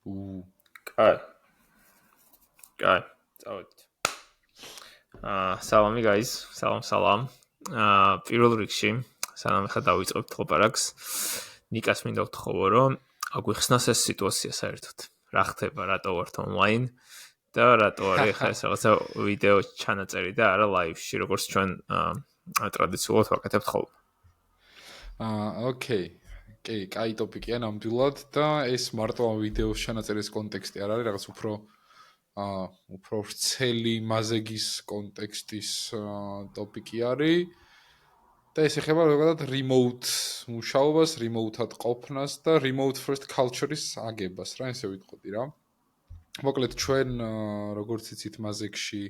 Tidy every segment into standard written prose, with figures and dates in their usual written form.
კაი. კაი. წავედით. სალამი guys, სალამ. პირველ რიგში, სანამ ახლა დავიწყებთ ლაპარაკს, ნიკას მინდა ვთხოვო, რომ აგვიხსნას ეს სიტუაცია საერთოდ. რა ხდება, რატო ვართ ონლაინ და რატო არის ახლა ეს რაღაცა ვიდეო ჩანაწერი და არა ლაივში, როგორც ჩვენ ტრადიციულად ვაკეთებთ ხოლმე. ოკეი. კი, კაი ტოპიკია ნამდვილად და ეს მარტო ამ ვიდეოს ჩანაწერის კონტექსტი არ არის, რაღაც უფრო ვრცელი მაზეგის კონტექსტის ტოპიკი არის. და ეს ეხება ზოგადად remote მუშაობას, remote-ად ყოფნას და remote first culture-ის აგებას, რა ესე ვიტყოდი რა. მოკლედ ჩვენ როგორც იცით მაზეგში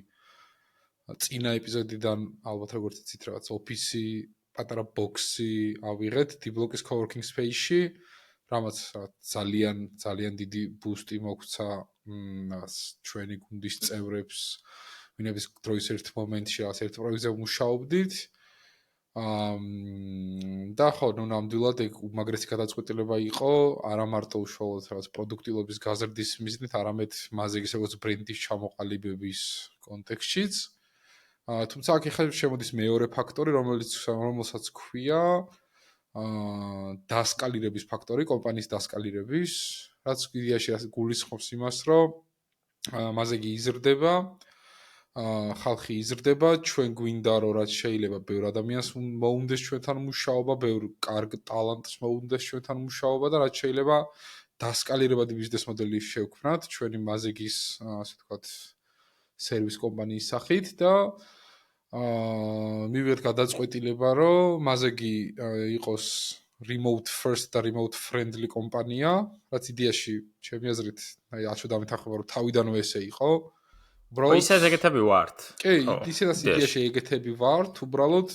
წინა ეპიზოდიდან ალბათ როგორც იცით რაღაც ოფისი, პატარა ბოქსი ავიღეთ D-Block-ის coworking space-ში, რამაც ძალიან დიდი ბუსტი მოგვცა რაღაც ჩვენი გუნდის წევრებს, ვინების დროის ერთ მომენტში რაღაც ერთ პროექტზე ვმუშაობდით. და ხო, ნუ ნამდვილად ეგ უმაგრესი გადაწყვეტილება იყო, არა მარტო უშუალოდ რაღაც პროდუქტილობის გაზრდის მიზნით, არამედ მაზეგის როგორც ბრენდის ჩამოყალიბების კონტექსტშიც. თუმცა აქ ახლა შემოდის მეორე ფაქტორი, რომელსაც ქვია დასკალირების ფაქტორი, კომპანიის დასკალირების, რაც იდეაში გულისხმობს იმას, რომ მაზეგი იზრდება, ხალხი იზრდება, ჩვენ გვინდა რომ რაც შეიძლება ბევრ ადამიანს მოუნდეს ჩვენთან მუშაობა, ბევრ კარგ ტალანტს მოუნდეს ჩვენთან მუშაობა და რაც შეიძლება დასკალირებადი ბიზნეს მოდელი შევქმნათ ჩვენი მაზეგის, ასე ვთქვათ, სერვის კომპანიის სახით და მივიღეთ გადაწყვეტილება, რომ მაზეგი იყოს remote first და remote friendly კომპანია, რაც იდეაში ჩემი აზრით, აშო დამეთანხმება, რომ თავიდანვე ესე იყო. ისე ეგეთები ვართ. კი, ისედაც იდეაში ეგეთები ვართ, უბრალოდ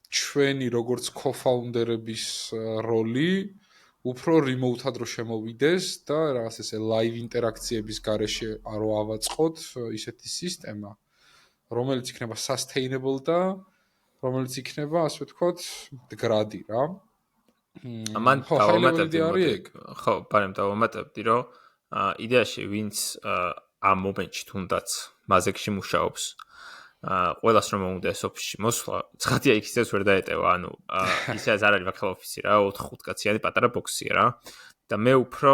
ჩვენი როგორც co-founderების როლი უფრო remote-ად რო შემოვიდეს და რაღაც ესე live ინტერაქციების გარეშე არ ავაწყოთ ისეთი სისტემა, რომელიც იქნება sustainable და რომელიც იქნება, ასე ვთქვათ, მდგრადი რა. ამან დავამატებდი, რომ იდეაში ვინც ამ მომენტში თუნდაც მაზეგში მუშაობს, ყველას რომ უნდა ეს ოფისში მოსვლა, ცხადია იქ ისევ ვერ დაეტევა, ანუ ისეაც არ არის ვაქალ ოფისი რა, 4-5 კაციანი პატარა ბოქსია რა. და მე უფრო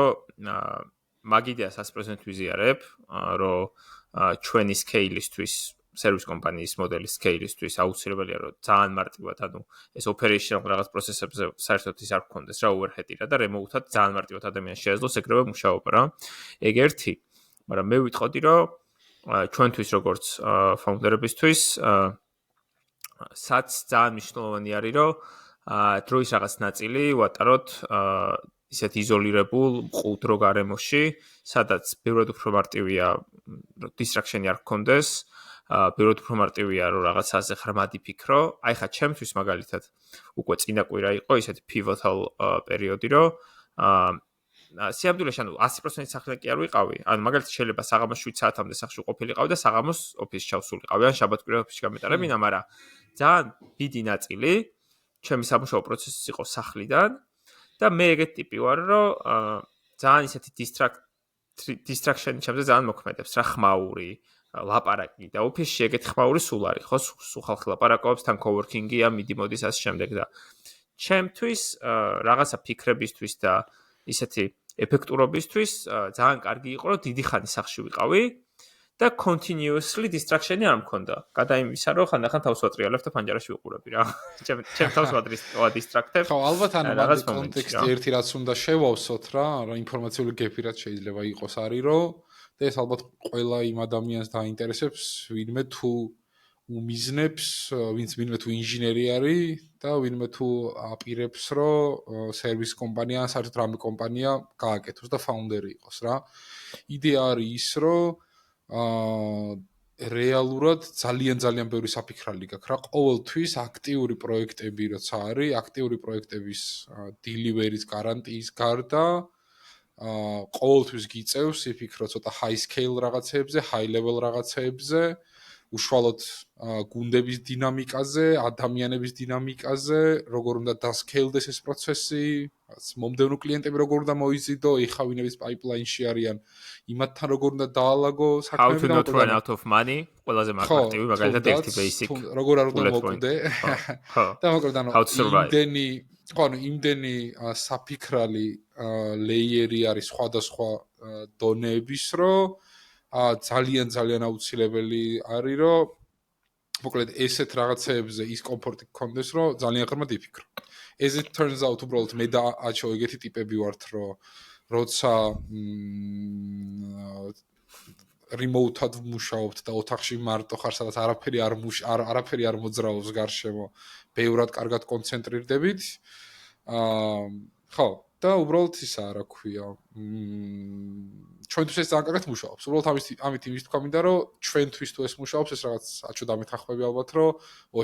მაგ იდეას 100% ვიზიარებ, რომ ჩვენი სკეილისთვის, სერვის კომპანიის მოდელის სკეილისთვის აუცილებელია, რომ ძალიან მარტივად, ანუ ეს ოპერეიშნალ რაღაც პროცესებზე საერთოდ ის არ გქონდეს რა, overhead-ი რა და remote-ად ძალიან მარტივად ადამიანს შეეძლოს ეგრევე მუშაობა რა. ეგ ერთი, მაგრამ მე ვიტყოდი, რომ ჩვენთვის როგორც ფაუნდერებისთვის საც ძალიან მნიშვნელოვანი არის, რომ დროის რაღაც ნაწილი ვატაროთ ისეთ იზოლირებულ მყუდრო გარემოში, სადაც ბევრად უფრო მარტივია distraction-ი არ გქონდეს, ბევრად უფრო მარტივია რომ რაღაცაზე ხრმადი ფიქრო. აი ხა ჩემთვის მაგალითად უკვე წინა კვირა იყო ისეთი pivotal პერიოდი, რომ სიამბულეში ანუ 100% სახლი კი არ ვიყავი. ანუ მაგალითად შეიძლება საღამოს 7 საათამდე სახლში ყოფილიყავი და საღამოს ოფისში ჩავსულიყავი, ან შაბათ-კვირა ოფისში გამეტარებინა, მაგრამ ძალიან დიდი ნაწილი ჩემი სამუშაო პროცესის იყო სახლიდან და მე ეგეთი ტიპი ვარ, რომ ძალიან ისეთი distraction-ი ჩემზე ძალიან მოქმედებს, რა ხმაური, ლაპარაკი და ოფისში ეგეთი ხმაური სულ არის, ხო? სულ ხალხი ლაპარაკობს, თან coworking-ი ან მიდი-მოდის ასე შემდეგ და ჩემთვის რაღაცა ფიქრებისთვის და ისეთი ეფექტურობისთვის ძალიან კარგი იყო, რომ დიდი ხანი სახლში ვიყავი და continuously distraction-ი არ მქონდა. გადაიმისა, რომ ხანდახან თავს ვატრიალებ და ფანჯარაში ვიყურები რა. ჩემ თავს ვადისტრაქტებ. ხო, ალბათ ანუ მაგ კონტექსტი ერთი რაც უნდა შევავსოთ რა, ინფორმაციული გეპი რაც შეიძლება იყოს არის, რომ და ეს ალბათ ყველა იმ ადამიანს დაინტერესებს, ვინმე თუ უმიზნებს, ვინმე თუ ინჟინერი არის და ვინმე თუ აპირებს, რომ სერვის კომპანია, საერთოდ რამე კომპანია გააკეთოს და ფაუნდერი იყოს რა. იდეა არის ის, რომ რეალურად ძალიან ბევრი საფიქრალი გაქვს რა. ყოველთვის აქტიური პროექტები როცა არის, აქტიური პროექტების delivery-ის გარანტიის გარდა ყოველთვის გიწევს იფიქრო ცოტა high scale რაღაცეებზე, high level რაღაცეებზე უშუალოდ გუნდების დინამიკაზე, ადამიანების დინამიკაზე, როგორ უნდა დასკეილდეს ეს პროცესი, მომდევნო კლიენტები როგორ უნდა მოიზიდო, ეხა ვინების პაიპლაინში არიან, იმათთან როგორ უნდა დაალაგო How to საქმეები და not run out of money, ყველაზე მარტივი, მაგალითად ერთი basic. როგორ არ უნდა მოკვდე. და მოკლედ How to survive. იმდენი საფიქრალი ლეიერი არის სხვადასხვა დონეების, რომ ძალიან ძალიან აუცილებელი არის, რომ მოკლედ ესეთ რაღაცეებზე ის კომფორტი გქონდეს, რომ ძალიან ღრმად იფიქრო. As it turns out, უბრალოდ მე და აჩო ეგეთი ტიპები ვართ, რომ როცა remote-ად ვმუშაობთ და ოთახში მარტო ხარ, სადაც არაფერი არ მოძრაობს გარშემო, ბევრად კარგად კონცენტრირდებით. ხო, და უბრალოდ ისა რა ქვია. ჩვენთვის ეს ძალიან კარგად მუშაობს. უბრალოდ ამით იმის თქვა მინდა, რომ ჩვენთვის თუ ეს მუშაობს, ეს რაღაც აჩო დამეთანხმები ალბათ, რომ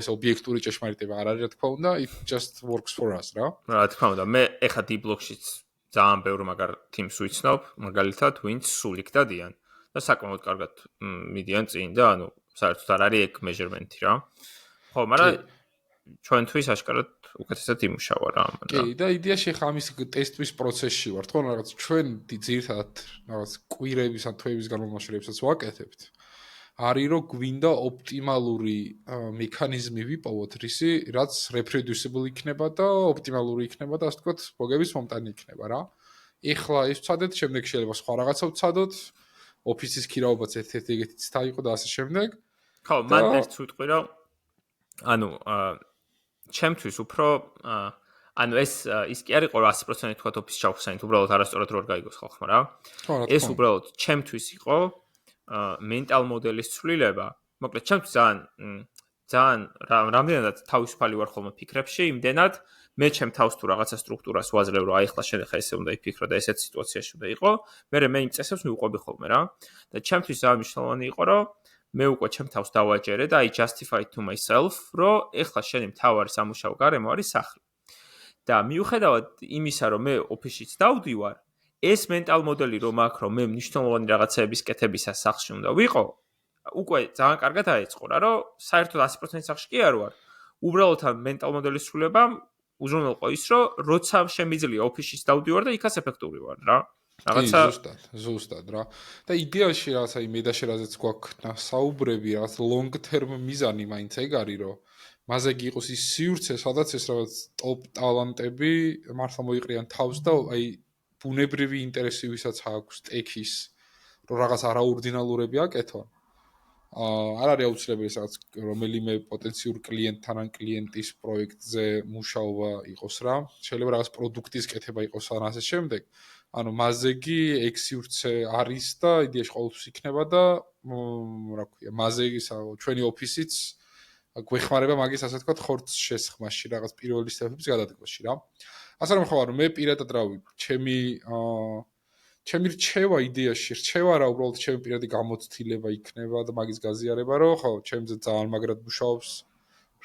ეს ობიექტური ჭეშმარიტება არ არის, რა თქმა უნდა, it just works for us, რა. რა თქმა უნდა, მე ეხა D-Block-შიც ძალიან ბევრ მაგარ teams ვიცნობ, მაგალითად, ვინც სულ იქ დადიან და საკმაოდ კარგად მიდიან წინ და ანუ საერთოდ არ არის ეგ measurement-ი რა. ხო, მაგრამ ჩვენთვის აშკარად უკეთესად იმუშავა რა ამან. კი, და იდეაში ხა ამის ტესტვის პროცესში ვართ, ხო, რაღაც ჩვენ ძირითადად რაღაც კვირების ან თვეების განმავლობაში რებსაც ვაკეთებთ. არის რომ გვინდა ოპტიმალური მექანიზმი ვიპოვოთ, რაც reproducible იქნება და ოპტიმალური იქნება და ასე ვთქვათ, ბოგების მომტანი იქნება რა. ეხლა ის ვცადეთ, შემდეგ შეიძლება სხვა რაღაცა ვცადოთ, ოფისის ქირაობაც ერთ-ერთი ეგეთიც დაიყო და ასე შემდეგ. ხო, მან ერთს ვიტყვი რომ ანუ ჩემთვის უფრო ანუ ის კი არ იყო 100% თქვა ოფისში ჩავხსენით, უბრალოდ არასწორად რო არ გაიგოს ხალხმა რა. ეს უბრალოდ ჩემთვის იყო mental modelis ცვლილება. მოკლედ ჩემთვის ძალიან რამდენადაც თავისუფალი ვარ ხოლმე ფიქრებში, იმდენად მე ჩემ თავს თუ რაღაცა სტრუქტურას ვაძლევ, რომ აი ახლა შენ ხა ესე უნდა იფიქრო და ესეთ სიტუაციაში უნდა იყო, მე იმ წესებს მივყვები ხოლმე რა. და ჩემთვის ძალიან მნიშვნელოვანი იყო, რომ მე უკვე ჩემ თავს დავაჯერე და I justify to myself, რომ ეხლა შენი მთავარი სამუშაო გარემო არის სახლი. და მიუხედავად იმისა, რომ მე ოფისშიც დავდივარ, ეს mental model-ი რომ აქვს, რომ მე მნიშვნელოვანი რაღაცეების კეთებისას სახლში უნდა ვიყო, უკვე ძალიან კარგად აეწყო რა, რომ საერთოდ 100% სახლში კი არ ვარ. უბრალოდ ამ mental model-ის სრულებამ უზრუნველყო ის, რომ როცა შემიძლია ოფისშიც დავდივარ და იქაც ეფექტური ვარ რა. რაღაცა ზუსტად რა. და იდეაში რაღაცა იმ მედაშერაზეც გვაქვს საუბრები, რაღაც long term მიზანი მაინც ეგ არის, რომ მასე გიყოს ის სივრცე, სადაც ეს რაღაც ტოპ ტალანტები მართლა მოიყრიან თავს და აი ბუნებრივი ინტერესი ვისაც აქვს ტექის, რომ რაღაც არაორდინალურები აკეთონ. არ არის აუცილებელი რაღაც რომელიმე პოტენციურ კლიენტთან ან კლიენტის პროექტზე მუშაობა იყოს რა. შეიძლება რაღაც პროდუქტის კეთება იყოს ან ასე შემდეგ. ანუ მაზეგი ეგ სივრცე არის და იდეაში ყოველთვის იქნება და რა ქვია, მაზეგის ჩვენი ოფისიც გვეხმარება მაგის ასე ვთქვათ ხორცს შესხმაში, რაღაც პირველი სტეპების გადადგმაში რა. ასე რომ ხო, მე პირადად რავი, ჩემი რჩევა იდეაში, რჩევა რა, უბრალოდ ჩემი პირადი გამოცდილება იქნება და მაგის გაზიარება, რომ ხო, ჩემზე ძალიან მაგრად მუშაობს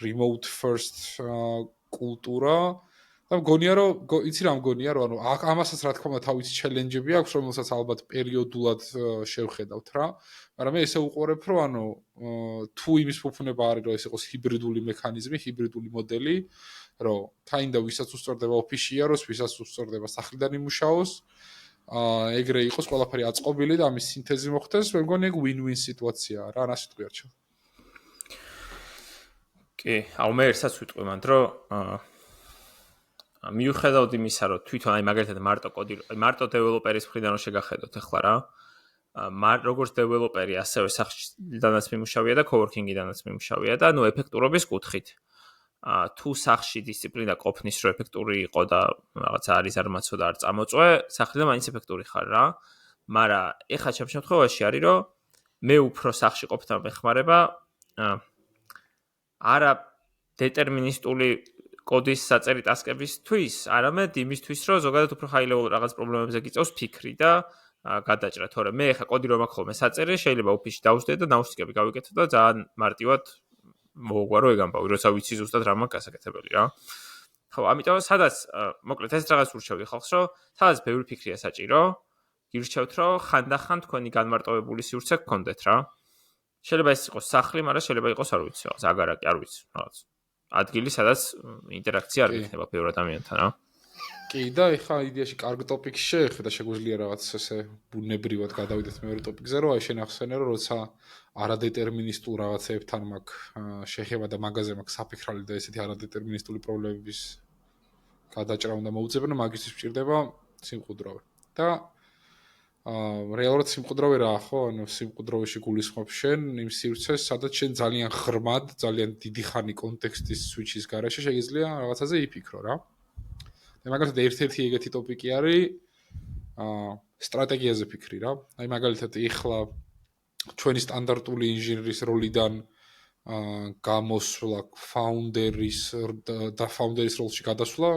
remote first კულტურა. და მგონია რომ იცი რა მგონია რომ ანუ ამასაც რა თქმა უნდა თავისი ჩელენჯები აქვს, რომელსაც ალბათ პერიოდულად შევხედავთ რა. მაგრამ მე ესე უყურებ რომ ანუ თუ იმის ფუფუნება არის რომ ეს იყოს ჰიბრიდული მექანიზმი, ჰიბრიდული მოდელი, რომ kinda ვისაც უსწორდება ოფისში იაროს, ვისაც უსწორდება სახლიდან იმუშაოს, ეგრე იყოს ყველაფერი აწყობილი და ამის სინთეზი მოხდეს, მე მგონი ეგ win-win სიტუაციაა რა, რას ვიტყვი არჩევ. კი, აუ მე ერთსაც ვიტყვი მანდ რომ მიუხედავად იმისა, რომ თვითონ აი მაგალითად მარტო დეველოპერის მხრიდან რომ შეგახედოთ ახლა რა. როგორც დეველოპერი, ასევე სახლშიდანაც მიმუშავია და coworking-იდანაც მიმუშავია და ნუ ეფექტურობის კუთხით. თუ სახლში დისციპლინა ყოფნის რო ეფექტური იყო და რაღაცა არის არ მაცო და არ წამოწვე, სახლიდან მაინც ეფექტური ხარ რა. მაგრამ ეხლა ჩემ შემთხვევაში არის რომ მე უფრო სახლში ყოფნა მეხმარება არა დეტერმინისტული კოდის საწერი ტასკებისთვის, არამედ იმისთვის, რომ ზოგადად უფრო high level რაღაც პრობლემებზე გიწევს ფიქრი და გადაჭრა, თორემ მე ხა კოდი რომ მაქვს ხოლმე საწერე, შეიძლება ოფისში დავუსდე და ნაუშნიკები გავიკეთო და ძალიან მარტივად მოვაგვარო ეგ ამბავი, როცა ვიცი ზუსტად რა მაქვს გასაკეთებელი რა. ხო, ამიტომ სადაც მოკლედ ეს რაღაც ურჩევდი ხალხს, რომ სადაც ბევრი ფიქრია საჭირო, გირჩევთ, რომ ხანდახან თქვენი განმარტოვებული სივრცე გქონდეთ რა. შეიძლება ეს იყოს სახლი, მაგრამ შეიძლება იყოს არ ვიცი, რაღაც აგარაკი, არ ვიცი, რაღაც. ადგილი, სადაც ინტერაქცია არ იქნება ბევრ ადამიანთან, რა. კი, და ეხლა იდეაში კარგ ტოპიკს შეეხდა, შეგვიძლია რაღაც ესე ბუნებრივად გადავიდეთ მეორე ტოპიკზე, რომ აი შენ ახსენე, რომ როცა არადეტერმინისტულ რაღაცებთან მაქვს შეხება და მაგაზე მაქვს საფიქრალი და ესეთი არადეტერმინისტული პრობლემების გადაჭრა უნდა მოუწებინო, მაგისთვის სჭირდება სიმყუდროვე. და რეალურად სიმყუდროვე რა ხო? ანუ სიმყუდროვეში გულისხმობ შენ იმ სივრცეს, სადაც შენ ძალიან ღრმად, ძალიან დიდი ხანი კონტექსტის სვიჩის გარეშე შეიძლება რაღაცაზე იფიქრო რა. და მაგალითად ერთ-ერთი ეგეთი ტოპიკი არის სტრატეგიაზე ფიქრი რა. აი მაგალითად ეხლა ჩვენი სტანდარტული ინჟინრის როლიდან გამოსვლა ფაუნდერის და ფაუნდერის როლში გადასვლა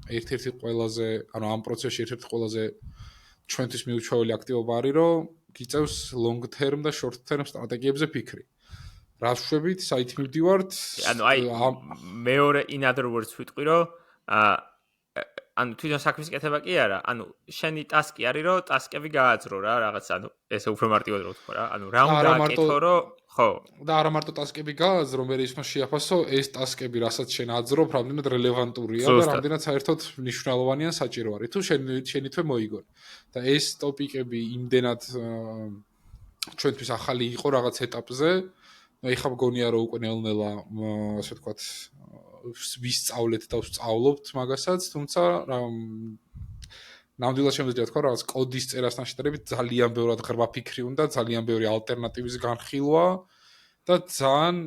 ერთ-ერთი ყველაზე, ანუ ამ პროცესში ერთ-ერთი ყველაზე ჩვენთვის მიუჩვეული აქტივობა არის, რომ გიწევს long term და short term სტრატეგიებზე ფიქრი. რას ვშვებით, საით მივდივართ? ანუ აი მეორე in other words ვიტყვი, რომ ანუ თვითონ საქმის კეთება კი არა, ანუ შენი ტასკი არის, რომ ტასკები გააძრო რა, რაღაც, ანუ ესე უფრო მარტივად რო ვთქვა რა. ანუ რა უნდა აკეთო, რომ ხო. და არა მარტო ტასკები გააძრო, მე ის შეაფასო ეს ტასკები, რასაც შენ აძრობ, რამდენად რელევანტურია და რამდენად საერთოდ მნიშვნელოვანია საჭირო არის. თუ შენი თვე მოიგონ. და ეს ტოპიკები იმდენად ჩვენთვის ახალი იყო რაღაც ეტაპზე, ეხლა მგონია რომ უკვე ნელ-ნელა, ასე ვთქვათ, ვისწავლეთ და ვსწავლობთ მაგასაც, თუმცა ნამდვილად შემიძლია თქვა რაღაც კოდის წერასთან შედარებით ძალიან ბევრად ღრმა ფიქრი უნდა, ძალიან ბევრი ალტერნატივის განხილვა და ძალიან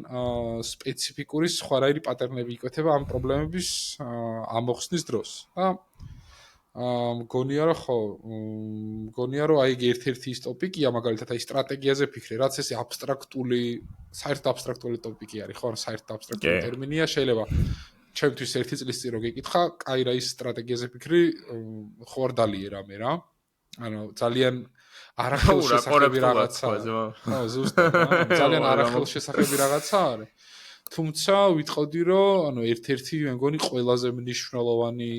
სპეციფიკური სხვადასხვაი პატერნები იკვეთება ამ პრობლემების ამოხსნის დროს. და მგონია რომ ხო, მგონია რომ აი ერთ-ერთი ის ტოპიკია, მაგალითად აი სტრატეგიაზე ფიქრი, რაც ესე აბსტრაქტული, საერთოდ აბსტრაქტული ტოპიკი არის, ხო, საერთოდ აბსტრაქტული ტერმინია, შეიძლება ჩემთვის ერთი წლის წინ რო გეკითხა, კაი რა ის სტრატეგიაზე ფიქრი, ხო არ დალიე რამე რა. ანუ ძალიან არახელშესახები რაღაცაა. ხო, ზუსტად, ძალიან არახელშესახები რაღაცა არის. თუმცა ვიტყოდი რომ, ანუ ერთ-ერთი მე მგონი ყველაზე მნიშვნელოვანი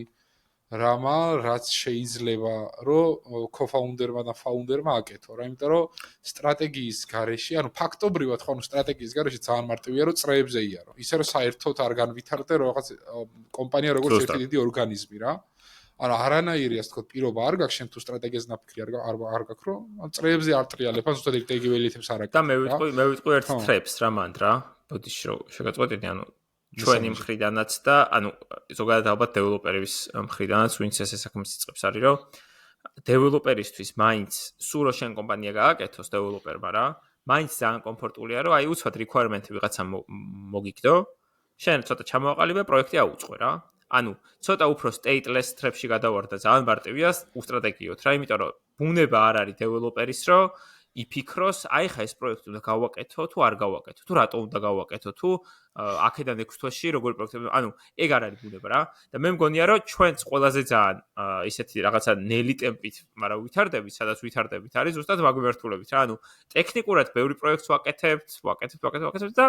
რამა, რაც შეიძლება რომ co-founder-მა და founder-მა აკეთო რა, იმიტომ რომ სტრატეგიის გარეშე, ანუ ფაქტობრივად ხო, ანუ სტრატეგიის გარეშე ძალიან მარტივია რომ წრეებზე იარო. ისე რომ საერთოდ არ განვითარდე რაღაც კომპანია როგორც ერთი დიდი ორგანიზმი რა. ანუ არანაირი ასე თქო პირობა არ გაქვს შენ თუ სტრატეგიაზე ნაფიქრი არ გაქვს რომ წრეებზე არ ტრიალებ, ან ზუსტად ეგ ველითებს არ აკეთებ. და მე ვიტყვი ერთ ტრეპს რა მანდ რა. ბოდიში რომ შეგაწყვეტინე, ანუ ჩვენი მხრიდანაც და ანუ ზოგადად ალბათ დეველოპერების მხრიდანაც ვინც ეს საქმეს იწყებს არის რომ დეველოპერისთვის მაინც სულ რო შენ კომპანია გააკეთოს დეველოპერმა რა მაინც ძალიან კომფორტულია რომ აი უცბად requirement-ი ვიღაცა მოგიგდო შენ ცოტა ჩამოაყალიბე პროექტი აუწყო რა ანუ ცოტა უფრო stateless trap-ში გადავარ და ძალიან მარტივია უსტრატეგიოთ რა იმიტომ რომ ბუნება არ არის დეველოპერის რომ იფიქროს, აი ხა ეს პროექტი უნდა გავაკეთო, თუ არ გავაკეთო, თუ რატო უნდა გავაკეთო, თუ აქედან 6 თვეში როგორი პროექტები, ანუ ეგ არ არის ბუნება რა. და მე მგონია რომ ჩვენც ყველაზე ძალიან ისეთი რაღაცა ნელი ტემპით, მაგრამ ვითარდებით, სადაც ვითარდებით არის ზუსტად მაგვიმართულებით რა. ანუ ტექნიკურად ბევრი პროექტს ვაკეთებთ და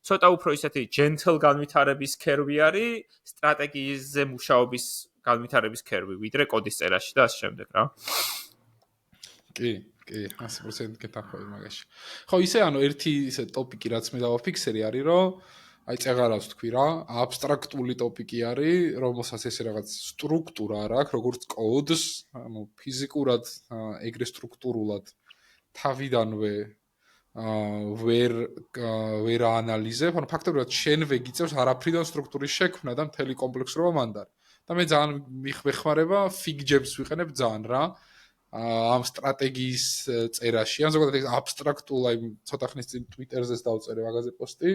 ცოტა უფრო ისეთი gentle განვითარების კერვი არის, სტრატეგიაზე მუშაობის განვითარების კერვი, ვიდრე კოდის წერაში და ასე შემდეგ რა. კი 100% გეთახმები მაგაში. ხო, ისე ანუ ერთი ისე ტოპიკი რაც მე დავაფიქსერი არის, რომ აი წეღარავს თქვი რა, აბსტრაქტული ტოპიკი არის, რომელსაც ესე რაღაც სტრუქტურა არ აქვს, როგორც კოდს, ანუ ფიზიკურად ეგრე სტრუქტურულად თავიდანვე ვერ აანალიზებ, ანუ ფაქტობრივად შენვე გიწევს არაფრიდან სტრუქტურის შექმნა და მთელი კომპლექსურობა მანდ არის. და მე ძალიან მიხმეხმარება fig-jams ვიყენებ ძალიან რა. ამ სტრატეგიის წერაში, ან ზოგადად ეს აბსტრაქტულ, აი ცოტა ხნის წინ Twitter-ზეც დავწერე მაგაზე პოსტი,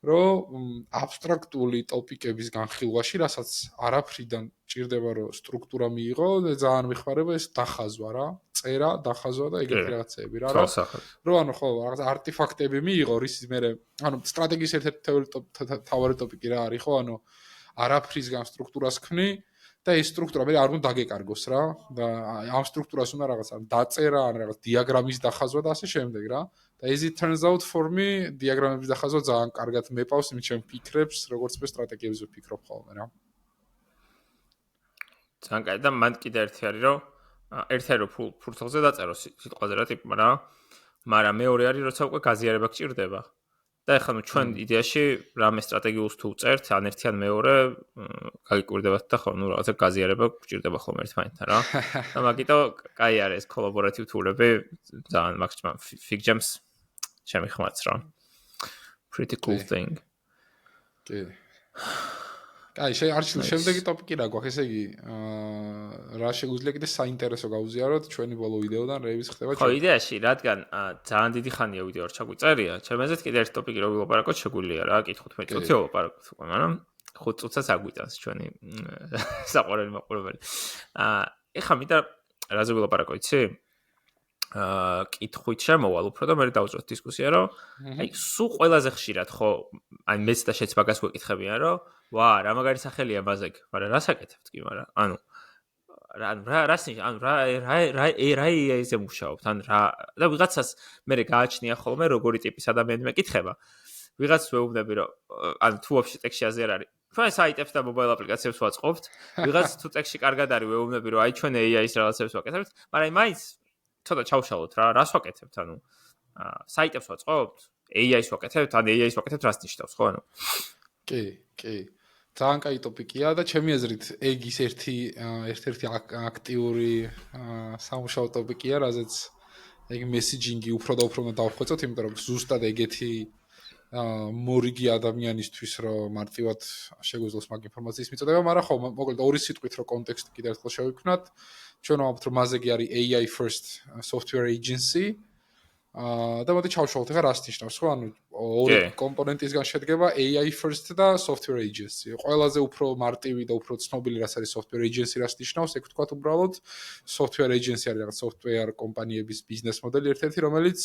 რომ აბსტრაქტული ტოპიკების განხილვაში, რასაც არაფრიდან ჭირდება რომ სტრუქტურა მიიღო, ძალიან მიხმარება ეს დახაზვა რა, წერა, დახაზვა და ეგეთი რაღაცები რა. რომ ანუ ხო, რაღაც არტეფაქტები მიიღო, რის მე ანუ სტრატეგიის ერთ-ერთი თავარი ტოპიკი რა არის ხო, ანუ არაფრისგან სტრუქტურას ქმნი და ეს სტრუქტურა მე არ უნდა დაგეკარგოს რა და ამ სტრუქტურას უნდა რაღაცა დაწერა ან რაღაც დიაგრამის დახაზვა და ასე შემდეგ რა და as it turns out for me დიაგრამების დახაზვა ძალიან კარგად მეპავს იმ ჩემ ფიქრებს როგორც მე სტრატეგიებზე ვფიქრობ ხოლმე რა ძალიან კარგი და მან კიდე ერთი არის რომ ერთერო ფურცელზე დაწერო სიტყვაზე რა ტიპმა რა მაგრამ მეორე არის როცა უკვე გაზიარება გჭირდება. და ეხლა ჩვენ იდეაში რამე სტრატეგიულს თუ წერთ, ან ერთი ან მეორე გაგიკვირდებათ და ხო, რაღაცა გაზიარება გჭირდება ხოლმე ერთმანეთთან რა. და მაგიტო კაი არის ეს კოლაბორატივ თულები, ძალიან მაქსიმუმ FigJams შემიხმაც რა. Pretty cool thing. კი. კაი, შემდეგი ტოპიკი რა გვაქვს, ესე იგი, რა შეგვიძლია კიდე საინტერესო გავუზიაროთ ჩვენი ბოლო ვიდეოდან, რევის ხდება ხო, იდეაში, რადგან ძალიან დიდი ხანია ვიდეო არ ჩაგვიწერია, ჩემზეც კიდე ერთი ტოპიკი რო ვილაპარაკოთ შეგვიძლია რა, კითხოთ 15 წუთი ვილაპარაკოთ უკვე, მაგრამ 5 წუთსაც აგვიტანს ჩვენი საყვარელი მაყურებელი. ეხლა მინდა რაზე ვილაპარაკო, იცი? კითხვით შემოვალ უფრო და მე დავუძროთ დისკუსია, რომ აი, სულ ყველაზე ხშირად ხო, აი მეც და შეც მაგას გვეკითხებიან, რომ ვა, რა მაგარი სახელია მაზეგ, მაგრამ რას აკეთებთ კი, მაგრამ ანუ რა ეზე მუშაობთ, ან რა და ვიღაცას მე გააჩნია ხოლმე როგორი ტიპის ადამიანი მეკითხება. ვიღაცას ვეუბნები, რომ ანუ თუ ვაფშე ტექსტი აზე არ არის. ჩვენ საიტებს და მობაილ აპლიკაციებს ვაწყობთ. ვიღაც თუ ტექსტი კარგად არის, ვეუბნები, რომ აი ჩვენ AI-ის რაღაცებს ვაკეთებთ, მაგრამ მაინც ცოტა ჩავშალოთ რა, რას ვაკეთებთ, ანუ საიტებს ვაწყობთ, AI-ის ვაკეთებთ, ან AI-ის ვაკეთებთ, რას ნიშნავს, ხო, ანუ? კი. ძალიან კაი ტოპიკია და ჩემი აზრით ეგ ის ერთ-ერთი აქტიური სამუშაო ტოპიკია, რაზეც ეგ მესიჯინგი უფრო და უფრო უნდა დავხვეწოთ, იმიტომ რომ ზუსტად ეგეთი მორიგი ადამიანისთვის რომ მარტივად შეგვიძლია მაგ ინფორმაციის მიწოდება, მაგრამ ხო, მოკლედ ორი სიტყვით რომ კონტექსტი კიდევ ერთხელ შევიქმნათ, ჩვენ ვამბობთ რომ მაზეგი არის AI first software agency. და მოდი ჩავშალოთ ახლა რას ნიშნავს, ხო? ანუ ორი კომპონენტისგან შედგება AI first და software agency. ყველაზე უფრო მარტივი და უფრო ცნობილი რაც არის software agency რას ნიშნავს, ეგ ვთქვათ უბრალოდ software agency არის რაღაც software კომპანიების ბიზნეს მოდელი ერთ-ერთი, რომელიც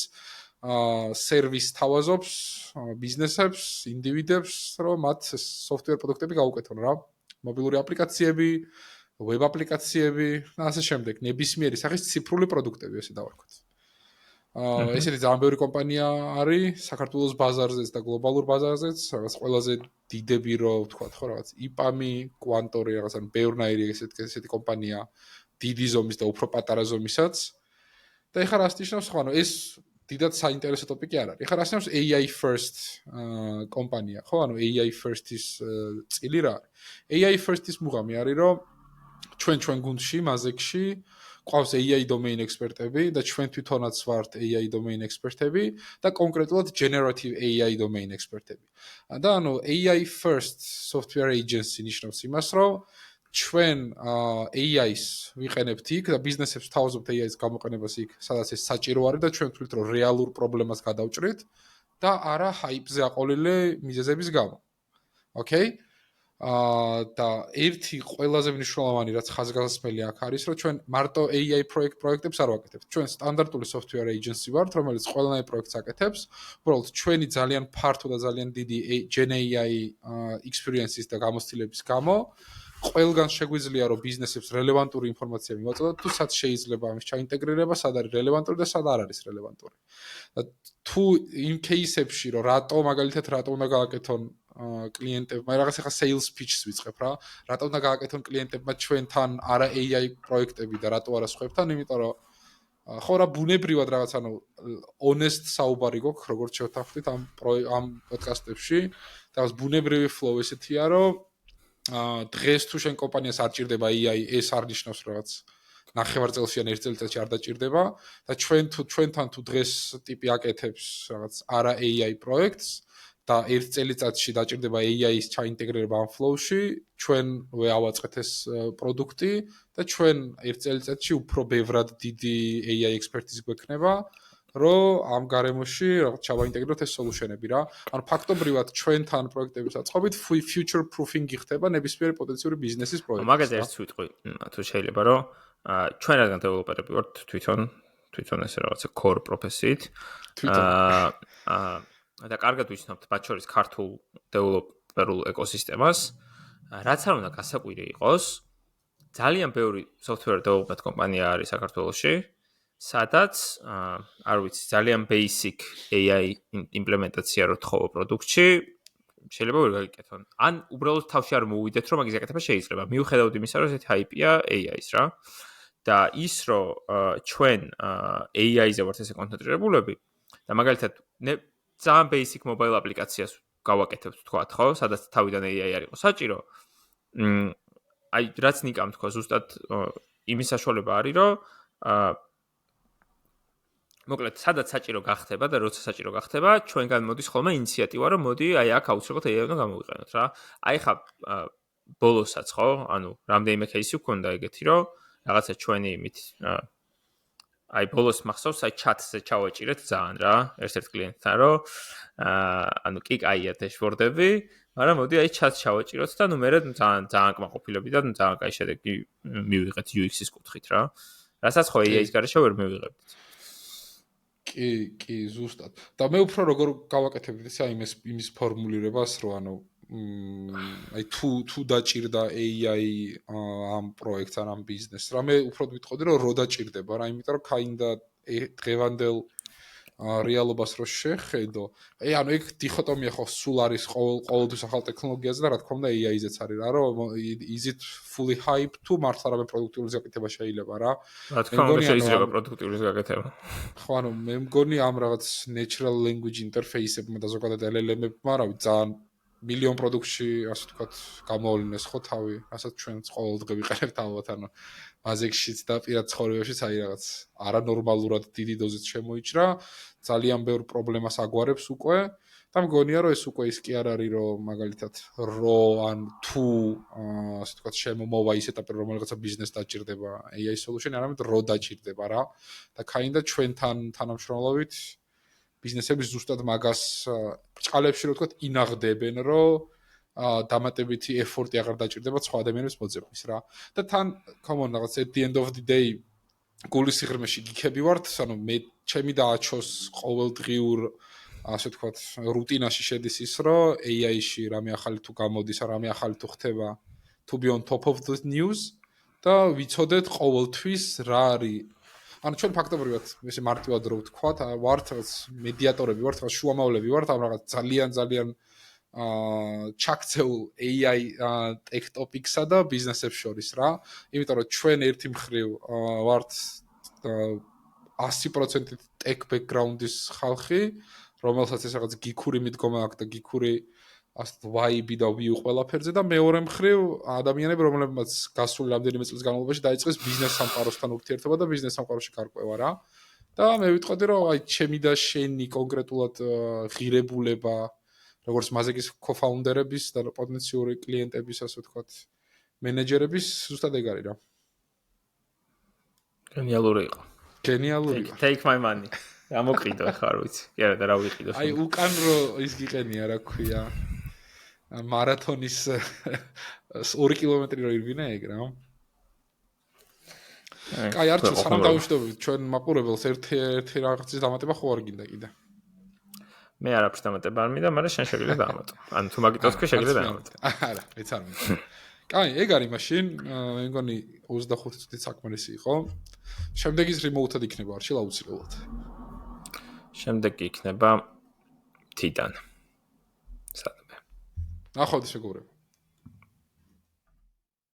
სერვისს თავაზობს ბიზნესებს, ინდივიდებს, რომ მათ software პროდუქტები გაუკეთონ რა. მობილური აპლიკაციები, web აპლიკაციები და ასე შემდეგ. ნებისმიერი სახის ციფრული პროდუქტები, ესე დავარქვათ. ესეთი ძალიან ბევრი კომპანია არის საქართველოს ბაზარზეც და გლობალურ ბაზარზეც, რაღაც ყველაზე დიდები რო ვთქვათ, ხო, რაღაც იპამი, კვანტორი, რაღაც ან ბევრნაირი ესეთი კომპანია, დიდი ზომის და უფრო პატარა ზომისაც. და ეხლა რას ნიშნავს, ხო, ანუ ეს დიდად საინტერესო ტოპიკი არ არის. ეხლა რას ნიშნავს AI first კომპანია, ხო, ანუ AI first-ის წილი რა არის? AI first-ის მუღამი არის, რომ ჩვენ გუნდში, მაზეგში ყავს AI domain expertები და ჩვენ თვითონაც ვართ AI domain expertები და კონკრეტულად generative AI domain expertები. და ანუ AI first software agency ნიშნავს იმას, რომ ჩვენ AI-ს ვიყენებთ იქ და ბიზნესებს თავაზობთ AI-ს გამოყენებას იქ, სადაც ეს საჭირო არის და ჩვენ ვთვლით, რომ რეალურ პრობლემას გადავჭრით და არა ჰაიპზე აყოლილი მიზეზების გამო. Okay? და ერთი ყველაზე მნიშვნელოვანი რაც ხაზგასმელი აქ არის, რომ ჩვენ მარტო AI პროექტებს არ ვაკეთებთ. ჩვენ სტანდარტული software agency ვართ, რომელიც ყველანაირ პროექტს აკეთებს. უბრალოდ ჩვენი ძალიან ფართო და ძალიან დიდი Gen AI experience-ის და გამოცდილების გამო ყველგან შეგვიძლია რომ ბიზნესებს რელევანტური ინფორმაცია მივაწოდოთ, თუ სად შეიძლება ამის ჩაინტეგრირება, სად არის რელევანტური და სად არ არის რელევანტური. და თუ იმ кейსებში რომ მაგალითად რატო უნდა გააკეთონ კლიენტებმა, რაღაც ახლა sales pitch-ს ვიწყებ რა, რატო უნდა გააკეთონ კლიენტებმა ჩვენთან არა AI პროექტები და რატო არა სხვებთან, იმიტომ რომ ხო რა ბუნებრივად რაღაც ანუ honest საუბარი გვაქვს, როგორც შევთანხმდით ამ პოდკასტებში, და ბუნებრივი flow ესეთია, რომ დღეს თუ შენ კომპანიას არ ჭირდება AI, ეს არ ნიშნავს რაღაც ნახევარწელში ან ერთ წელიწადში არ დაჭირდება და ჩვენთან თუ დღეს ტიპი აკეთებს რაღაც არა AI პროექტს და ერთ წელიწადში დაჭირდება AI-ის ჩაინტეგრირება ამ flow-ში, ჩვენ ვავაწყეთ ეს პროდუქტი და ჩვენ ერთ წელიწადში უფრო ბევრად დიდი AI expertise გვექნება, რომ ამ გარემოში რაღაც ჩავაინტეგროთ ეს solution-ები რა. ანუ ფაქტობრივად ჩვენთან პროექტების აწყობით future proofing ხდება ნებისმიერი პოტენციური ბიზნესის პროექტი. მაგაზე ერთ სიტყვი თუ შეიძლება რომ ჩვენ რადგან დეველოპერები ვართ თვითონ ესე რაღაცა core პროფესიით და კარგად ვიცნობთ მათ შორის ქართულ დეველოპერულ ეკოსისტემას, რაც არ უნდა გასაკვირი იყოს, ძალიან ბევრი software development კომპანია არის საქართველოში, სადაც არ ვიცი, ძალიან basic AI იმპლემენტაცია რო თხოვო პროდუქტში, შეიძლება ვერ გაიგეთონ. ან უბრალოდ თავში არ მოუვიდეთ, რომ მაგის გაკეთება შეიძლება. მიუხედავად იმისა, რომ ესეთი hype-ია AI-ს რა. და ის რომ ჩვენ AI-ზე ვართ ესე კონცენტრირებულები, და მაგალითად ძალიან basic mobile აპლიკაციას გავაკეთებთ თქვათ, ხო? სადაც თავიდან AI არ იყოს საჭირო. აი რაც ნიკამ თქვა ზუსტად იმის საშუალება არის, რომ მოკლედ სადაც საჭირო გახდება და როცა საჭირო გახდება, ჩვენგან მოდის ხოლმე ინიციატივა, რომ მოდი აი აქ აუცილებლად AI უნდა გამოვიყენოთ რა. აი ხა ბოლოსაც ხო, ანუ რამდენიმე кейსი ვქონდა ეგეთი, რომ რაღაცა ჩვენი იმით აი ბოლოს მახსოვს, აი chat-ზე ჩავაჭირეთ ძალიან რა, ერთ-ერთ კლიენტთან, რომ ანუ კიკაია დეშბორდები, მაგრამ მოდი აი chat ჩავაჭიროთ და ნუ მე ძალიან კმაყოფილები და ძალიან კაი შედეგი მივიღეთ UX-ის კუთხით რა. რასაც ხო AI-ის გარეშე ვერ მივიღებდით. კი, ზუსტად. და მე უფრო როგორ გავაკეთებდი ეს აი იმის ფორმულირებას, რომ ანუ აი თუ დაჭირდა AI ამ პროექტს ან ამ ბიზნესს, რა მე უფრო ვიტყოდი რომ რო დაჭირდება რა, იმიტომ რომ kinda დღევანდელ რეალობას რო შეხედო, აი ანუ ეგ დიქოტომია ხო სულ არის ყოველთვის ახალ ტექნოლოგიაზე და რა თქმა უნდა AI-ზეც არის რა, რომ is it fully hype თუ მართლა რამე პროდუქტიულის გაკეთება შეიძლება რა. რა თქმა უნდა შეიძლება პროდუქტიულის გაკეთება. ხო ანუ მე მგონი ამ რაღაც natural language interface-ებმა და ზოგადად LLM-ებმა რა ვიცი ძალიან მილიონ პროდუქტში ასე ვთქვათ გამოავლინეს ხო თავი, რასაც ჩვენც ყოველ დღე ვიყენებთ ალბათ ანუ მაზექშიც და პირად ცხოვრებაშიც აი რაღაც არანორმალურად დიდი დოზით შემოიჭრა, ძალიან ბევრ პრობლემას აგვარებს უკვე და მგონია რომ ეს უკვე ის კი არ არის რომ მაგალითად რო ან თუ ასე ვთქვათ შემომოვა ის ეტაპი რომ რაღაცა ბიზნეს დაჭირდება AI solution, არამედ რო დაჭირდება რა და kinda ჩვენთან თანამშრომლობით ბიზნესები ზუსტად მაგას ბრჭყალებში რო ვთქვათ ინაღდებენ რომ დამატებითი effort-ი აღარ დაჭირდება სხვა ადამიანების მოძებნის რა და თან come on რაღაც at the end of the day გულის სიღრმეში გიქები ვართ, ანუ მე ჩემი დააჩოს ყოველდღიურ ასე ვთქვათ რუტინაში შედის ის რომ AI-ში რამე ახალი თუ გამოდის, რამე ახალი თუ ხდება to be on top of the news და ვიცოდეთ ყოველთვის რა არის ანუ ჩვენ ფაქტობრივად ესე მარტივად რო ვთქვათ, ვართ რაღაც მედიატორები ვართ, რაღაც შუამავლები ვართ ამ რაღაც ძალიან ჩაქცეულ AI tech topics-ა და ბიზნესებს შორის რა. იმიტომ რომ ჩვენ ერთი მხრივ ვართ 100% tech background-ის ხალხი, რომელსაც ეს რაღაც გიქური მიდგომა აქვს და გიქური ასე vibe და view ყველაფერზე და მეორე მხრივ ადამიანები, რომლებმაც გასული რამდენიმე წლის განმავლობაში დაიწყეს ბიზნეს სამყაროსთან ურთიერთობა და ბიზნეს სამყაროში გარკვევა რა. და მე ვიტყოდი რომ აი ჩემი და შენი კონკრეტულად ღირებულება როგორც მაზეკის co-founder-ების და პოტენციური კლიენტების ასე ვთქვათ მენეჯერების ზუსტად ეგ არის რა. გენიალური იყო. გენიალური. Take my money. ამოყიდო ხარ ვიცი. კი არა და რა ვიყიდოს. აი უკან რო ის გიყენია რა ქვია. მარათონის 2 კილომეტრი რო ირბინა ეგ რა. კაი არჩევ სანამ დავიშვდებით ჩვენ მაყურებელს ერთი რაღაცის დამატება ხო არ გინდა კიდე. მე არაფერს დამატება არ მინდა, მაგრამ შენ შეგვიძლია დამატო. ანუ თუ მაგიტოს კი შეგვიძლია დამატო. არა, მეც არ მინდა. კაი, ეგ არის მაშინ, მე მგონი 25 წუთით საკმარისი იყო. შემდეგის remote-ად იქნება არჩილ აუცილებლად. შემდეგი იქნება თიდან. სადმე. ნახვამდის მეგობრებო.